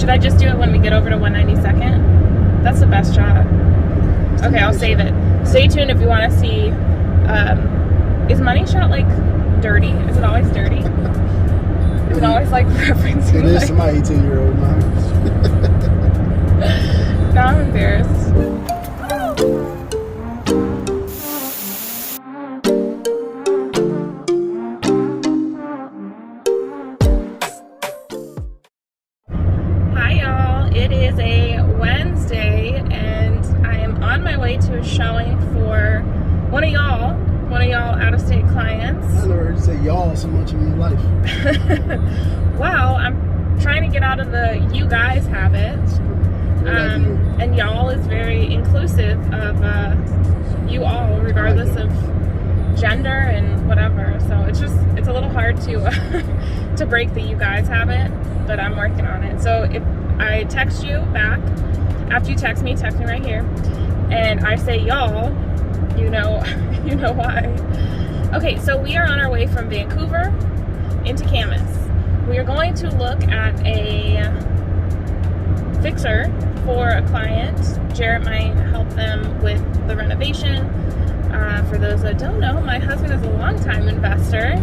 Should I just do it when we get over to 192nd? That's the best shot. Okay, I'll save it. Stay tuned if you want to see. Is money shot like dirty? Is it always dirty? Is it always like referencing? It is to my 18-year-old mom. Now I'm embarrassed. Hi y'all, it is a Wednesday and I am on my way to a showing for one of y'all out-of-state clients. I never heard you say y'all so much in your life. Well, I'm trying to get out of the you guys habit. And y'all is very inclusive of you all, regardless of gender and whatever. So it's a little hard to to break the you guys habit, but I'm working on it. So if I text you back, after you text me right here, and I say y'all, you know why. Okay, so we are on our way from Vancouver into Camas. We are going to look at a fixer for a client. Jarrett might help them with the renovation. For those that don't know, my husband is a longtime investor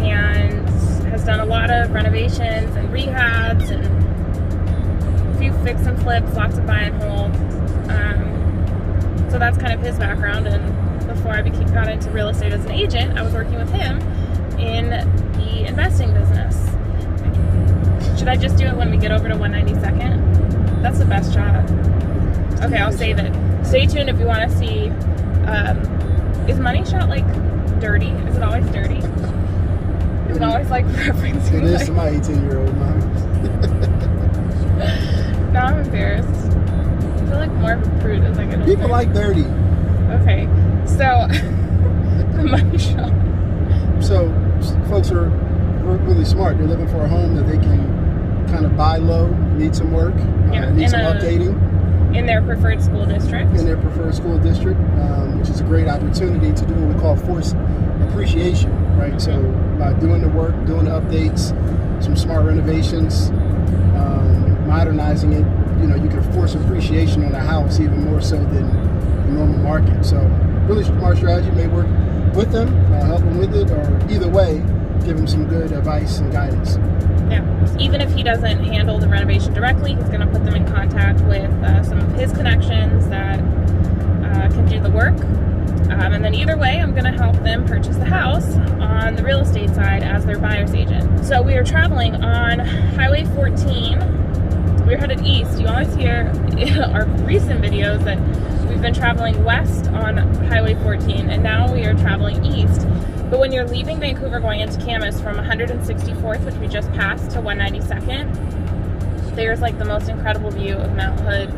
and has done a lot of renovations and rehabs and a few fix and flips, lots of buy and hold. So that's kind of his background, and before I got into real estate as an agent, I was working with him in the investing business. Should I just do it when we get over to 192nd? That's the best shot. Okay, I'll save it. Stay tuned if you want to see. Is money shot like dirty? Is it always dirty? Is it always like referencing? It is to my 18-year-old mom. Now I'm embarrassed. I feel like more of a prude as I get older. People like dirty. Okay, so the money shot. So folks are really smart. They're looking for a home that they can kind of buy low, need some work, need some updating. In their preferred school district. In their preferred school district, which is a great opportunity to do what we call forced appreciation, right? So by doing the work, doing the updates, some smart renovations, modernizing it, you can force appreciation on a house even more so than the normal market. So really smart strategy. May work with them, help them with it, or either way, give them some good advice and guidance. Yeah. Even if he doesn't handle the renovation directly, he's going to put them in contact with some of his connections that can do the work. And then either way, I'm going to help them purchase the house on the real estate side as their buyer's agent. So we are traveling on Highway 14. We're headed east. You always hear in our recent videos that we've been traveling west on Highway 14, and now we are traveling east. But when you're leaving Vancouver going into Camas from 164th, which we just passed, to 192nd, there's like the most incredible view of Mount Hood.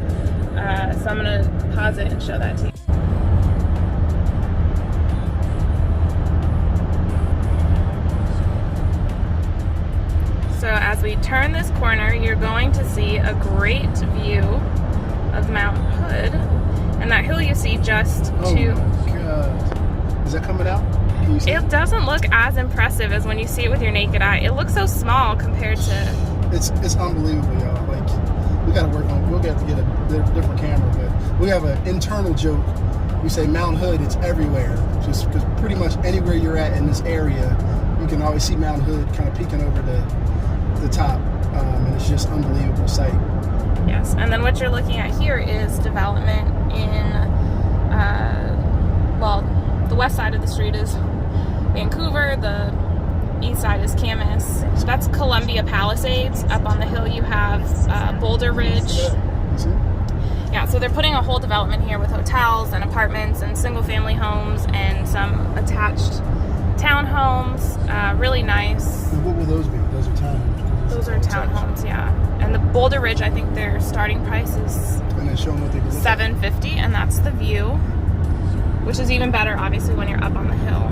So I'm going to pause it and show that to you. So as we turn this corner, you're going to see a great view of Mount Hood. And that hill you see just to... Is that coming out? It doesn't look as impressive as when you see it with your naked eye. It looks so small compared to... It's unbelievable, y'all. Like, we got to work on... We'll have to get a different camera, but we have an internal joke. We say Mount Hood, it's everywhere. Just because pretty much anywhere you're at in this area, you can always see Mount Hood kind of peeking over the top. And it's just an unbelievable sight. Yes, and then what you're looking at here is development in... the west side of the street is Vancouver, the east side is Camas. So that's Columbia Palisades. Up on the hill you have Boulder Ridge. Yeah, so they're putting a whole development here with hotels and apartments and single family homes and some attached townhomes. Really nice. And what will those be? Those are townhomes? Those are townhomes, yeah. And the Boulder Ridge, I think their starting price is and then show them what they can look $750, and that's the view, which is even better, obviously, when you're up on the hill.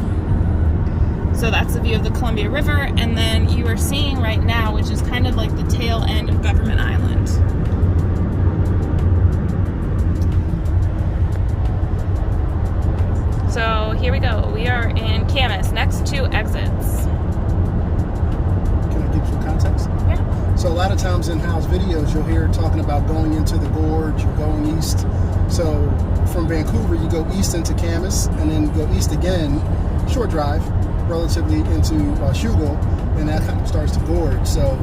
So that's the view of the Columbia River, and then you are seeing right now, which is kind of like the tail end of Government Island. So here we go. We are in Camas, next two exits. Can I give some context? Yeah. So a lot of times in Hal's videos, you'll hear talking about going into the gorge or going east. So from Vancouver, you go east into Camas, and then go east again, short drive, relatively into Schuylkill, and that kind of starts to gorge. So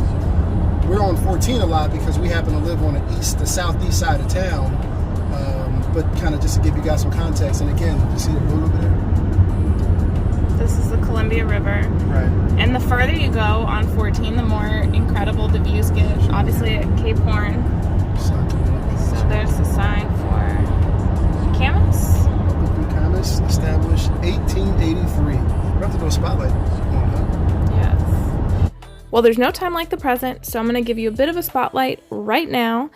we're on 14 a lot because we happen to live on the southeast side of town. But kind of just to give you guys some context, and again, you see the boat over there? This is the Columbia River. Right. And the further you go on 14, the more incredible the views get. Obviously at Cape Horn. So there's the sign for Camas. Camas, established 1883. We're have to do a spotlight. Yes. Well, there's no time like the present, so I'm going to give you a bit of a spotlight right now.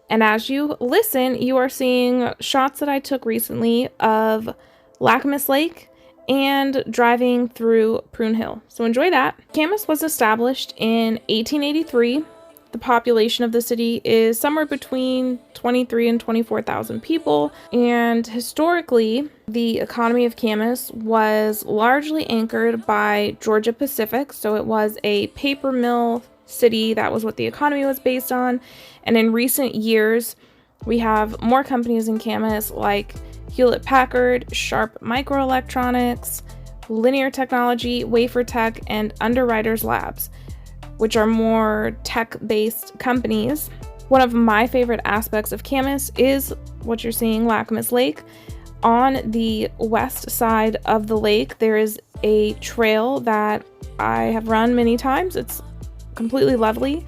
And as you listen, you are seeing shots that I took recently of Camas Lake and driving through Prune Hill. So enjoy that. Camas was established in 1883. The population of the city is somewhere between 23 and 24,000 people. And historically, the economy of Camas was largely anchored by Georgia Pacific. So it was a paper mill city. That was what the economy was based on. And in recent years, we have more companies in Camas like Hewlett-Packard, Sharp Microelectronics, Linear Technology, Wafer Tech, and Underwriters Labs, which are more tech-based companies. One of my favorite aspects of Camas is what you're seeing, Camas Lake. On the west side of the lake, there is a trail that I have run many times. It's completely lovely.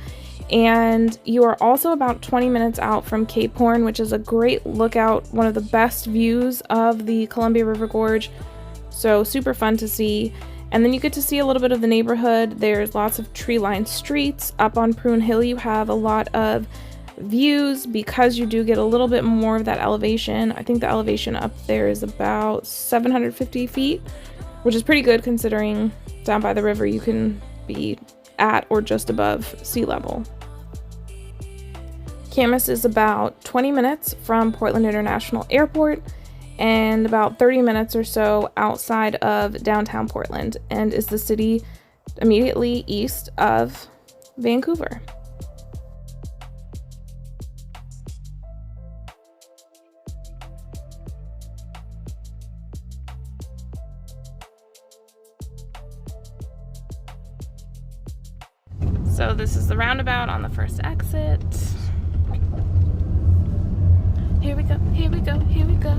And you are also about 20 minutes out from Cape Horn, which is a great lookout, one of the best views of the Columbia River Gorge. So super fun to see. And then you get to see a little bit of the neighborhood. There's lots of tree-lined streets. Up on Prune Hill, you have a lot of views because you do get a little bit more of that elevation. I think the elevation up there is about 750 feet, which is pretty good considering down by the river you can be at or just above sea level. Camas is about 20 minutes from Portland International Airport and about 30 minutes or so outside of downtown Portland, and is the city immediately east of Vancouver. So this is the roundabout on the first exit. Here we go, here we go, here we go.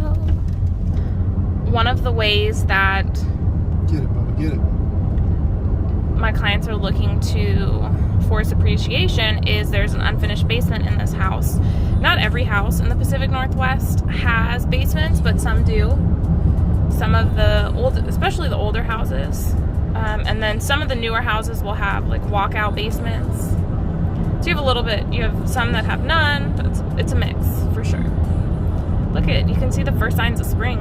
One of the ways that Get it, Bubba, get it. My clients are looking to force appreciation is there's an unfinished basement in this house. Not every house in the Pacific Northwest has basements, but some do. Some of the old, especially the older houses. And then some of the newer houses will have like walkout basements. So you have a little bit, you have some that have none, but it's a mix for sure. Look at, you can see the first signs of spring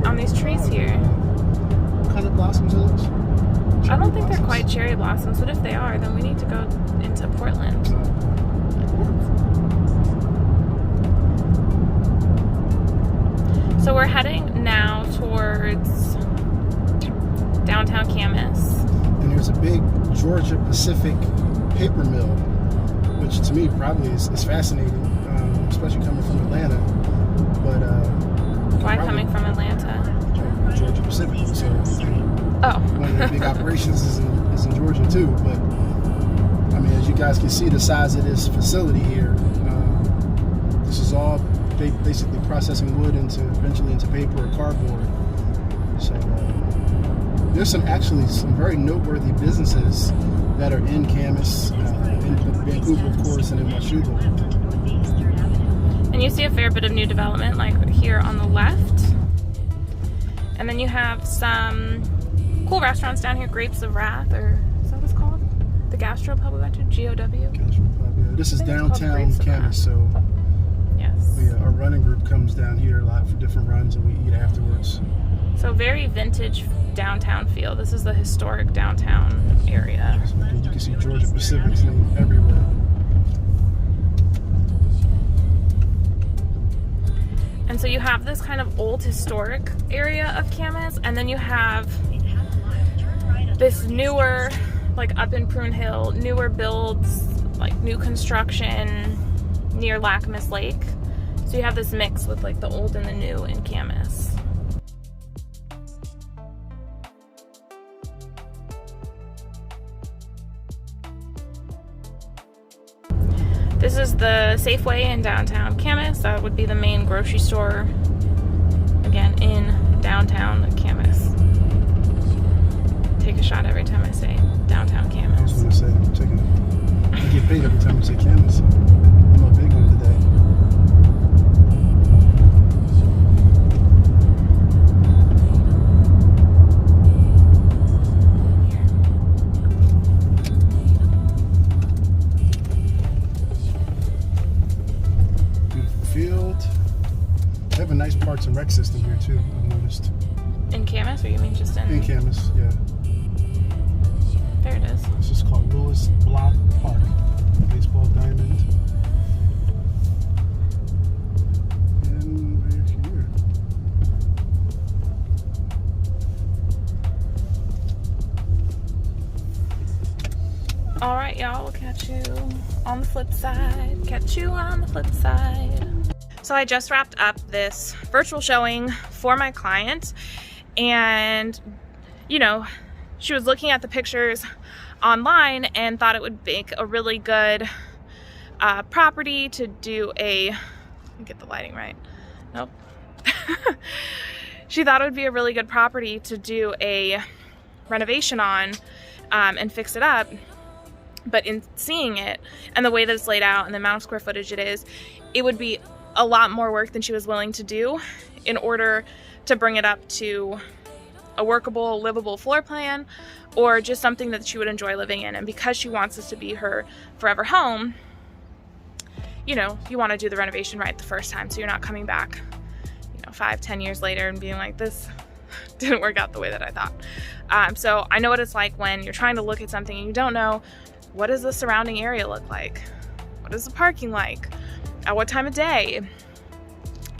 on these trees here. What kind of blossoms are those? I don't think they're quite cherry blossoms, but if they are, then we need to go into Portland. So we're heading now towards downtown Camas. And there's a big Georgia Pacific paper mill, which to me probably is fascinating, especially coming from Atlanta. But why coming from Atlanta? Georgia Pacific. So one of the big operations is in Georgia too. But I mean, as you guys can see, the size of this facility here. This is all basically processing wood eventually into paper or cardboard. So there's some very noteworthy businesses that are in Camas, in Vancouver, of course, and in Washougal. And you see a fair bit of new development, like here on the left. And then you have some cool restaurants down here, Grapes of Wrath, or is that what it's called? The gastropub we went to, GOW. Gastropub, yeah. This is downtown Camas, so yes. Our running group comes down here a lot for different runs, and we eat afterwards. So very vintage downtown feel. This is the historic downtown area. You can see Georgia Pacific's name everywhere. And so you have this kind of old historic area of Camas, and then you have this newer, like up in Prune Hill, newer builds like new construction near Camas Lake. So you have this mix with like the old and the new in Camas. This is the Safeway in downtown Camas. That would be the main grocery store, again, in downtown Camas. Take a shot every time I say downtown Camas. I was going to say, I'm taking it. I get paid every time you say Camas. I'm a big one today. They have a nice parks and rec system here too, I've noticed. In Camas, or you mean just in? In Camas, yeah. There it is. This is called Lewis Block Park. Baseball diamond. And we're here. Alright, y'all, we'll catch you on the flip side. Catch you on the flip side. So I just wrapped up this virtual showing for my client, and you know, she was looking at the pictures online and thought it would make a really good property to do a, get the lighting right, nope. She thought it would be a really good property to do a renovation on and fix it up. But in seeing it and the way that it's laid out and the amount of square footage it is, it would be a lot more work than she was willing to do in order to bring it up to a workable, livable floor plan, or just something that she would enjoy living in. And because she wants this to be her forever home, you know, you want to do the renovation right the first time, so you're not coming back, you know, 5-10 years later and being like, this didn't work out the way that I thought. So I know what it's like when you're trying to look at something and you don't know, what does the surrounding area look like? What is the parking like? At what time of day?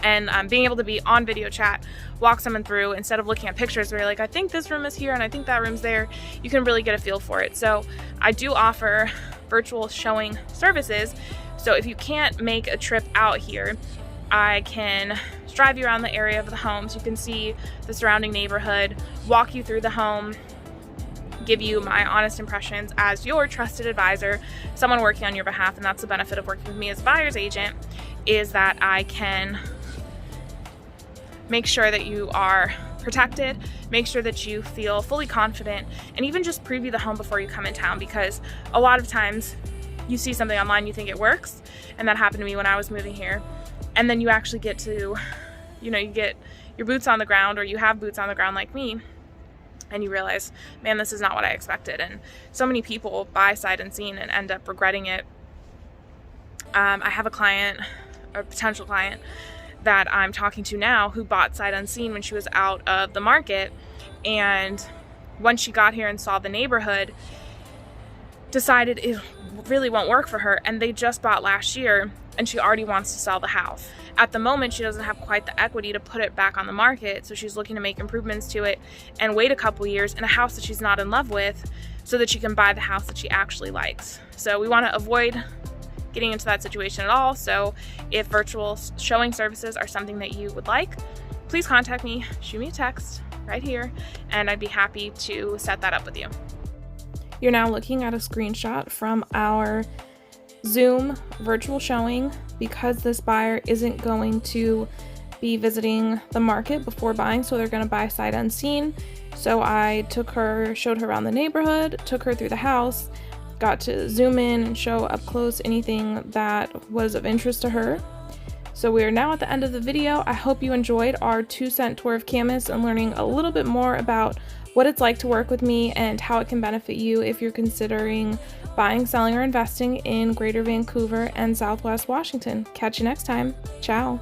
And being able to be on video chat, walk someone through instead of looking at pictures where you're like, I think this room is here and I think that room's there. You can really get a feel for it. So I do offer virtual showing services. So if you can't make a trip out here, I can drive you around the area of the home so you can see the surrounding neighborhood, walk you through the home, give you my honest impressions as your trusted advisor, someone working on your behalf. And that's the benefit of working with me as a buyer's agent, is that I can make sure that you are protected, make sure that you feel fully confident, and even just preview the home before you come in town, because a lot of times you see something online, you think it works, and that happened to me when I was moving here, and then you actually get to, you know, you get your boots on the ground, or you have boots on the ground like me, and you realize, man, this is not what I expected. And so many people buy sight unseen and end up regretting it. I have a client, or potential client, that I'm talking to now who bought sight unseen when she was out of the market, and once she got here and saw the neighborhood, decided it really won't work for her, and they just bought last year and she already wants to sell the house. At the moment, she doesn't have quite the equity to put it back on the market, so she's looking to make improvements to it and wait a couple years in a house that she's not in love with so that she can buy the house that she actually likes. So we want to avoid getting into that situation at all. So if virtual showing services are something that you would like, please contact me, shoot me a text right here, and I'd be happy to set that up with you. You're now looking at a screenshot from our Zoom virtual showing. Because this buyer isn't going to be visiting the market before buying, so they're going to buy sight unseen. So I took her, showed her around the neighborhood, took her through the house, got to zoom in and show up close anything that was of interest to her. So we are now at the end of the video. I hope you enjoyed our 2-cent tour of Camas and learning a little bit more about what it's like to work with me and how it can benefit you if you're considering buying, selling, or investing in Greater Vancouver and Southwest Washington. Catch you next time. Ciao.